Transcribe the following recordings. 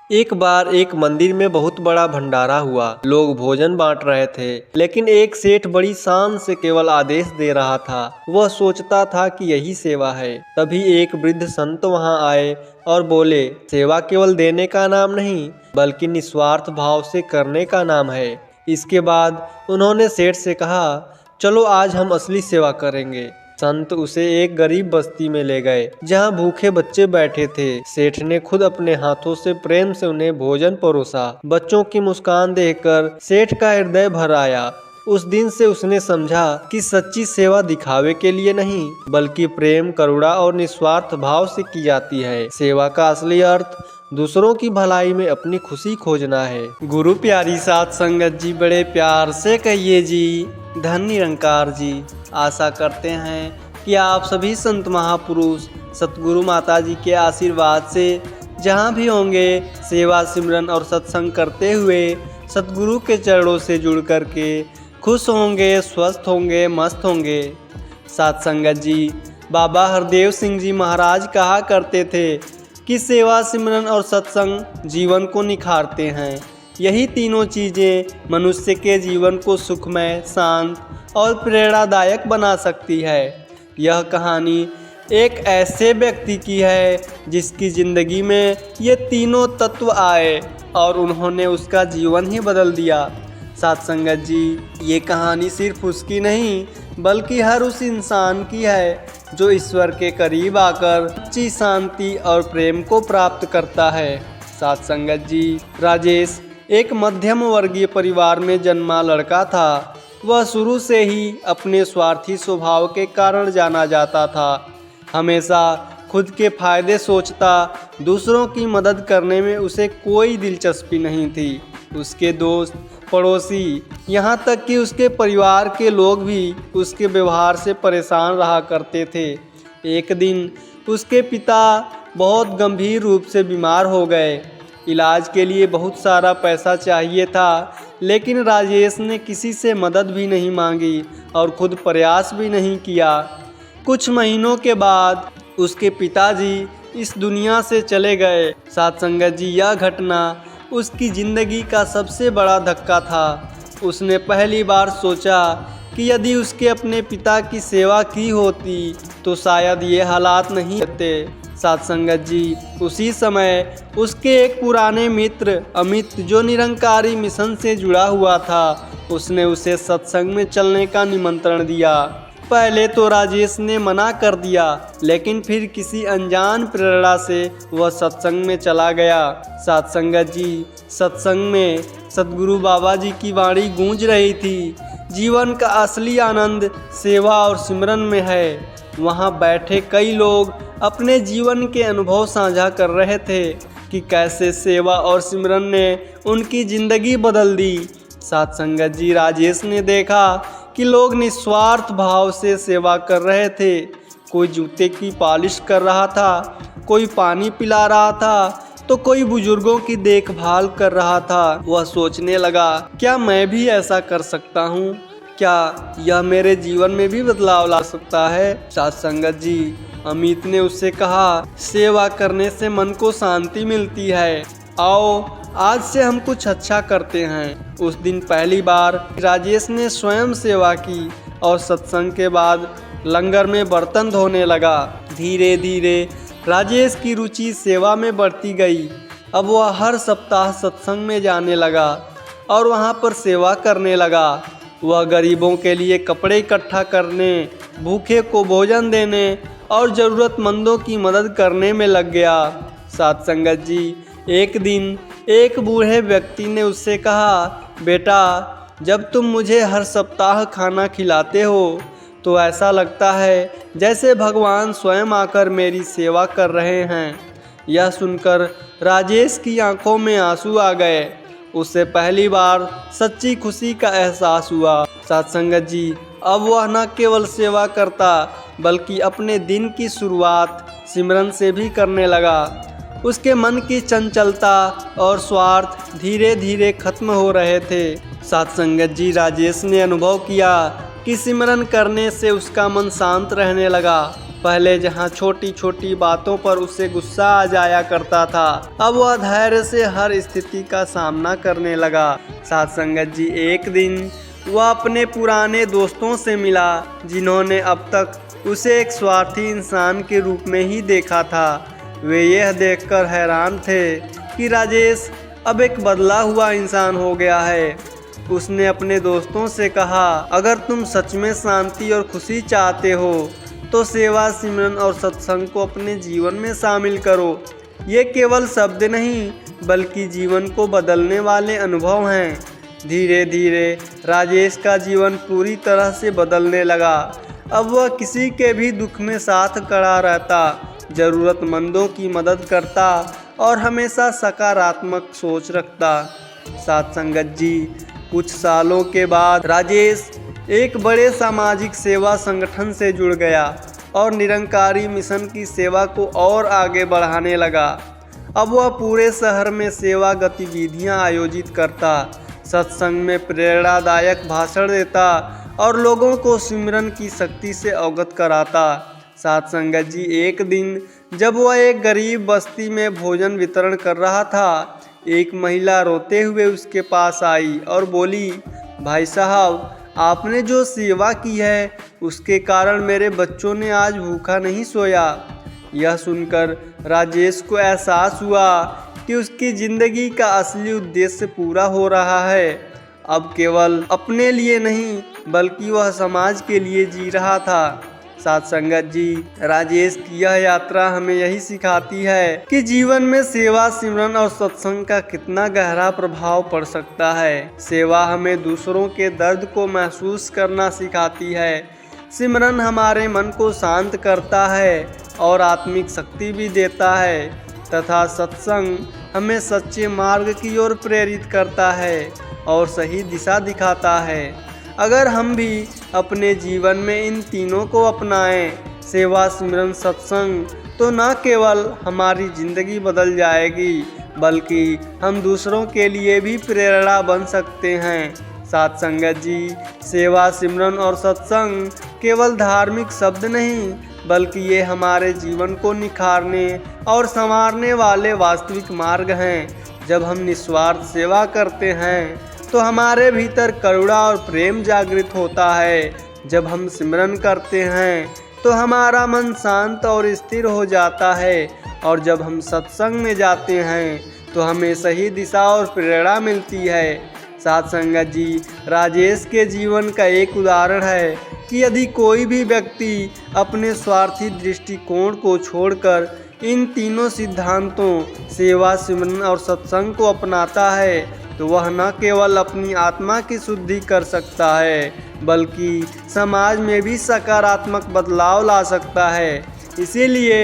एक बार एक मंदिर में बहुत बड़ा भंडारा हुआ। लोग भोजन बांट रहे थे, लेकिन एक सेठ बड़ी शान से केवल आदेश दे रहा था। वह सोचता था कि यही सेवा है। तभी एक वृद्ध संत वहां आए और बोले, सेवा केवल देने का नाम नहीं, बल्कि निस्वार्थ भाव से करने का नाम है। इसके बाद उन्होंने सेठ से कहा, चलो आज हम असली सेवा करेंगे। संत उसे एक गरीब बस्ती में ले गए, जहाँ भूखे बच्चे बैठे थे। सेठ ने खुद अपने हाथों से प्रेम से उन्हें भोजन परोसा। बच्चों की मुस्कान देखकर सेठ का हृदय भर आया। उस दिन से उसने समझा कि सच्ची सेवा दिखावे के लिए नहीं, बल्कि प्रेम, करुणा और निस्वार्थ भाव से की जाती है। सेवा का असली अर्थ दूसरों की भलाई में अपनी खुशी खोजना है। गुरु प्यारी साध संगत जी, बड़े प्यार से कहिए जी, धन निरंकार जी। आशा करते हैं कि आप सभी संत महापुरुष सतगुरु माता जी के आशीर्वाद से जहाँ भी होंगे सेवा, सिमरन और सत्संग करते हुए सतगुरु के चरणों से जुड़ करके खुश होंगे, स्वस्थ होंगे, मस्त होंगे। साध संगत जी, बाबा हरदेव सिंह जी महाराज कहा करते थे कि सेवा, सिमरन और सत्संग जीवन को निखारते हैं। यही तीनों चीज़ें मनुष्य के जीवन को सुखमय, शांत और प्रेरणादायक बना सकती है। यह कहानी एक ऐसे व्यक्ति की है जिसकी ज़िंदगी में ये तीनों तत्व आए और उन्होंने उसका जीवन ही बदल दिया। साध संगत जी, ये कहानी सिर्फ उसकी नहीं, बल्कि हर उस इंसान की है जो ईश्वर के करीब आकर सच्ची शांति और प्रेम को प्राप्त करता है। साध संगत जी, राजेश एक मध्यम वर्गीय परिवार में जन्मा लड़का था। वह शुरू से ही अपने स्वार्थी स्वभाव के कारण जाना जाता था। हमेशा खुद के फायदे सोचता, दूसरों की मदद करने में उसे कोई दिलचस्पी नहीं थी। उसके दोस्त, पड़ोसी, यहाँ तक कि उसके परिवार के लोग भी उसके व्यवहार से परेशान रहा करते थे। एक दिन उसके पिता बहुत गंभीर रूप से बीमार हो गए। इलाज के लिए बहुत सारा पैसा चाहिए था, लेकिन राजेश ने किसी से मदद भी नहीं मांगी और खुद प्रयास भी नहीं किया। कुछ महीनों के बाद उसके पिताजी इस दुनिया से चले गए। साध संगत जी, यह घटना उसकी ज़िंदगी का सबसे बड़ा धक्का था। उसने पहली बार सोचा कि यदि उसके अपने पिता की सेवा की होती तो शायद ये हालात नहीं होते। साध संगत जी, उसी समय उसके एक पुराने मित्र अमित, जो निरंकारी मिशन से जुड़ा हुआ था, उसने उसे सत्संग में चलने का निमंत्रण दिया। पहले तो राजेश ने मना कर दिया, लेकिन फिर किसी अनजान प्रेरणा से वह सत्संग में चला गया। साध संगत जी, सत्संग में सतगुरु बाबा जी की वाणी गूंज रही थी। जीवन का असली आनंद सेवा और सिमरन में है। वहाँ बैठे कई लोग अपने जीवन के अनुभव साझा कर रहे थे कि कैसे सेवा और सिमरन ने उनकी ज़िंदगी बदल दी। साध संगत जी, राजेश ने देखा कि लोग निस्वार्थ भाव से सेवा कर रहे थे। कोई जूते की पॉलिश कर रहा था, कोई पानी पिला रहा था, तो कोई बुजुर्गों की देखभाल कर रहा था। वह सोचने लगा, क्या मैं भी ऐसा कर सकता हूँ? क्या यह मेरे जीवन में भी बदलाव ला सकता है? साध संगत जी, अमित ने उससे कहा, सेवा करने से मन को शांति मिलती है। आओ आज से हम कुछ अच्छा करते हैं। उस दिन पहली बार राजेश ने स्वयं सेवा की और सत्संग के बाद लंगर में बर्तन धोने लगा। धीरे धीरे राजेश की रुचि सेवा में बढ़ती गई। अब वह हर सप्ताह सत्संग में जाने लगा और वहाँ पर सेवा करने लगा। वह गरीबों के लिए कपड़े इकट्ठा करने, भूखे को भोजन देने और ज़रूरतमंदों की मदद करने में लग गया। साध संगत जी, एक दिन एक बूढ़े व्यक्ति ने उससे कहा, बेटा, जब तुम मुझे हर सप्ताह खाना खिलाते हो तो ऐसा लगता है जैसे भगवान स्वयं आकर मेरी सेवा कर रहे हैं। यह सुनकर राजेश की आंखों में आंसू आ गए। उससे पहली बार सच्ची खुशी का एहसास हुआ। साध संगत जी, अब वह न केवल सेवा करता, बल्कि अपने दिन की शुरुआत सिमरन से भी करने लगा। उसके मन की चंचलता और स्वार्थ धीरे धीरे खत्म हो रहे थे। साध संगत जी, राजेश ने अनुभव किया कि सिमरन करने से उसका मन शांत रहने लगा पहले जहाँ छोटी छोटी बातों पर उसे गुस्सा आ जाया करता था, अब वह धैर्य से हर स्थिति का सामना करने लगा। साथ संगत जी, एक दिन वह अपने पुराने दोस्तों से मिला जिन्होंने अब तक उसे एक स्वार्थी इंसान के रूप में ही देखा था। वे यह देखकर हैरान थे कि राजेश अब एक बदला हुआ इंसान हो गया है। उसने अपने दोस्तों से कहा, अगर तुम सच में शांति और खुशी चाहते हो तो सेवा, सिमरन और सत्संग को अपने जीवन में शामिल करो। ये केवल शब्द नहीं बल्कि जीवन को बदलने वाले अनुभव हैं। धीरे धीरे राजेश का जीवन पूरी तरह से बदलने लगा। अब वह किसी के भी दुख में साथ खड़ा रहता, ज़रूरतमंदों की मदद करता और हमेशा सकारात्मक सोच रखता। साथ संगत जी, कुछ सालों के बाद राजेश एक बड़े सामाजिक सेवा संगठन से जुड़ गया और निरंकारी मिशन की सेवा को और आगे बढ़ाने लगा। अब वह पूरे शहर में सेवा गतिविधियां आयोजित करता, सत्संग में प्रेरणादायक भाषण देता और लोगों को सिमरन की शक्ति से अवगत कराता। साथ संगत जी, एक दिन जब वह एक गरीब बस्ती में भोजन वितरण कर रहा था, एक महिला रोते हुए उसके पास आई और बोली, भाई साहब, आपने जो सेवा की है उसके कारण मेरे बच्चों ने आज भूखा नहीं सोया। यह सुनकर राजेश को एहसास हुआ कि उसकी ज़िंदगी का असली उद्देश्य पूरा हो रहा है। अब केवल अपने लिए नहीं बल्कि वह समाज के लिए जी रहा था। साथ संगत जी, राजेश की यह यात्रा हमें यही सिखाती है कि जीवन में सेवा, सिमरन और सत्संग का कितना गहरा प्रभाव पड़ सकता है। सेवा हमें दूसरों के दर्द को महसूस करना सिखाती है, सिमरन हमारे मन को शांत करता है और आत्मिक शक्ति भी देता है, तथा सत्संग हमें सच्चे मार्ग की ओर प्रेरित करता है और सही दिशा दिखाता है। अगर हम भी अपने जीवन में इन तीनों को अपनाएं, सेवा, सिमरन, सत्संग, तो न केवल हमारी ज़िंदगी बदल जाएगी बल्कि हम दूसरों के लिए भी प्रेरणा बन सकते हैं। साथ संगत जी, सेवा, सिमरन और सत्संग केवल धार्मिक शब्द नहीं बल्कि ये हमारे जीवन को निखारने और संवारने वाले वास्तविक मार्ग हैं। जब हम निस्वार्थ सेवा करते हैं तो हमारे भीतर करुणा और प्रेम जागृत होता है। जब हम सिमरन करते हैं तो हमारा मन शांत और स्थिर हो जाता है और जब हम सत्संग में जाते हैं तो हमें सही दिशा और प्रेरणा मिलती है। साथ संगत जी, राजेश के जीवन का एक उदाहरण है कि यदि कोई भी व्यक्ति अपने स्वार्थी दृष्टिकोण को छोड़कर इन तीनों सिद्धांतों सेवा, सिमरन और सत्संग को अपनाता है तो वह न केवल अपनी आत्मा की शुद्धि कर सकता है बल्कि समाज में भी सकारात्मक बदलाव ला सकता है। इसीलिए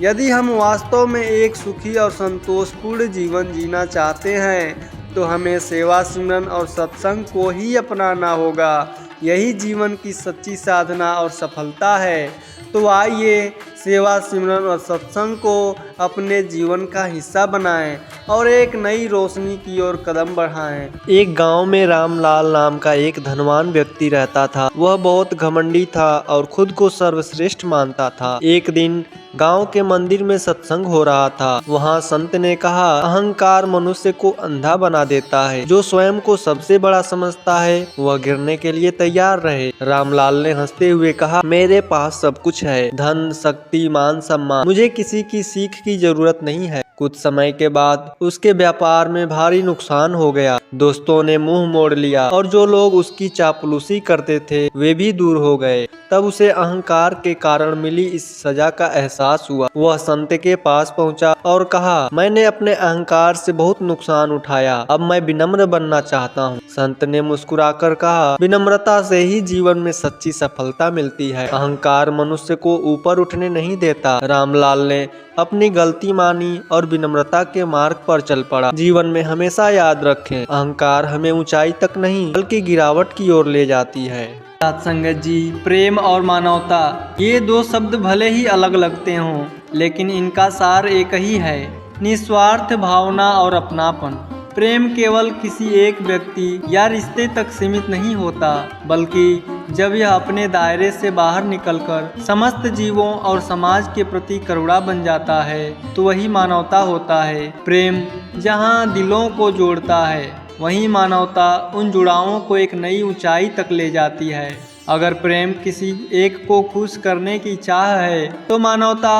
यदि हम वास्तव में एक सुखी और संतोषपूर्ण जीवन जीना चाहते हैं तो हमें सेवा, सिमरन और सत्संग को ही अपनाना होगा। यही जीवन की सच्ची साधना और सफलता है। तो आइए सेवा, सिमरन और सत्संग को अपने जीवन का हिस्सा बनाएं और एक नई रोशनी की ओर कदम बढ़ाएं। एक गांव में रामलाल नाम का एक धनवान व्यक्ति रहता था। वह बहुत घमंडी था और खुद को सर्वश्रेष्ठ मानता था। एक दिन गांव के मंदिर में सत्संग हो रहा था। वहां संत ने कहा, अहंकार मनुष्य को अंधा बना देता है। जो स्वयं को सबसे बड़ा समझता है वह गिरने के लिए तैयार रहे। रामलाल ने हंसते हुए कहा, मेरे पास सब कुछ है, धन, शक्ति, मान, सम्मान, मुझे किसी की सीख की जरूरत नहीं है। कुछ समय के बाद उसके व्यापार में भारी नुकसान हो गया। दोस्तों ने मुंह मोड़ लिया और जो लोग उसकी चापलूसी करते थे वे भी दूर हो गए। तब उसे अहंकार के कारण मिली इस सजा का एहसास हुआ। वह संत के पास पहुंचा और कहा, मैंने अपने अहंकार से बहुत नुकसान उठाया, अब मैं विनम्र बनना चाहता हूं। संत ने मुस्कुराकर कहा, विनम्रता से ही जीवन में सच्ची सफलता मिलती है। अहंकार मनुष्य को ऊपर उठने नहीं देता। रामलाल ने अपनी गलती मानी और विनम्रता के मार्ग पर चल पड़ा। जीवन में हमेशा याद रखें, अहंकार हमें ऊंचाई तक नहीं बल्कि गिरावट की ओर ले जाती है। साथ संगत जी, प्रेम और मानवता, ये दो शब्द भले ही अलग लगते हों लेकिन इनका सार एक ही है, निस्वार्थ भावना और अपनापन। प्रेम केवल किसी एक व्यक्ति या रिश्ते तक सीमित नहीं होता बल्कि जब यह अपने दायरे से बाहर निकलकर समस्त जीवों और समाज के प्रति करुणा बन जाता है तो वही मानवता होता है। प्रेम जहाँ दिलों को जोड़ता है, वहीं मानवता उन जुड़ावों को एक नई ऊंचाई तक ले जाती है। अगर प्रेम किसी एक को खुश करने की चाह है तो मानवता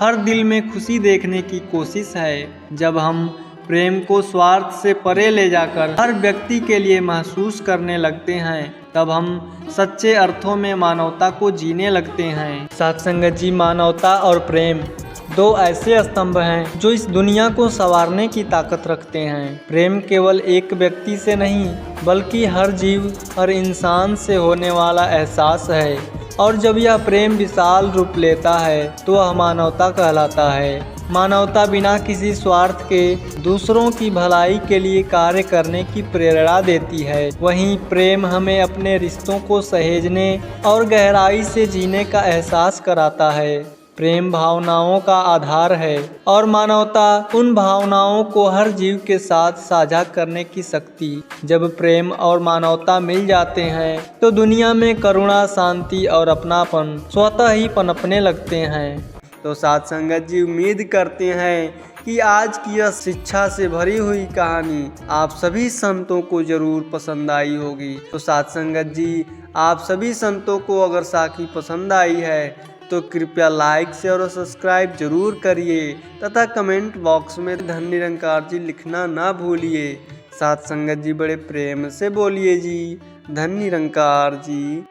हर दिल में खुशी देखने की कोशिश है। जब हम प्रेम को स्वार्थ से परे ले जाकर हर व्यक्ति के लिए महसूस करने लगते हैं, तब हम सच्चे अर्थों में मानवता को जीने लगते हैं। साथ संगत जी, मानवता और प्रेम दो ऐसे स्तंभ हैं जो इस दुनिया को संवारने की ताकत रखते हैं। प्रेम केवल एक व्यक्ति से नहीं बल्कि हर जीव, हर इंसान से होने वाला एहसास है, और जब यह प्रेम विशाल रूप लेता है तो वह मानवता कहलाता है। मानवता बिना किसी स्वार्थ के दूसरों की भलाई के लिए कार्य करने की प्रेरणा देती है। वहीं प्रेम हमें अपने रिश्तों को सहेजने और गहराई से जीने का एहसास कराता है। प्रेम भावनाओं का आधार है और मानवता उन भावनाओं को हर जीव के साथ साझा करने की शक्ति। जब प्रेम और मानवता मिल जाते हैं तो दुनिया में करुणा, शांति और अपनापन स्वतः ही पनपने लगते हैं। तो साथ संगत जी, उम्मीद करते हैं कि आज की यह शिक्षा से भरी हुई कहानी आप सभी संतों को जरूर पसंद आई होगी। तो साथ संगत जी, आप सभी संतों को अगर साखी पसंद आई है तो कृपया लाइक, शेयर और सब्सक्राइब जरूर करिए तथा कमेंट बॉक्स में धन निरंकार जी लिखना ना भूलिए। साथ संगत जी, बड़े प्रेम से बोलिए जी, धन निरंकार जी।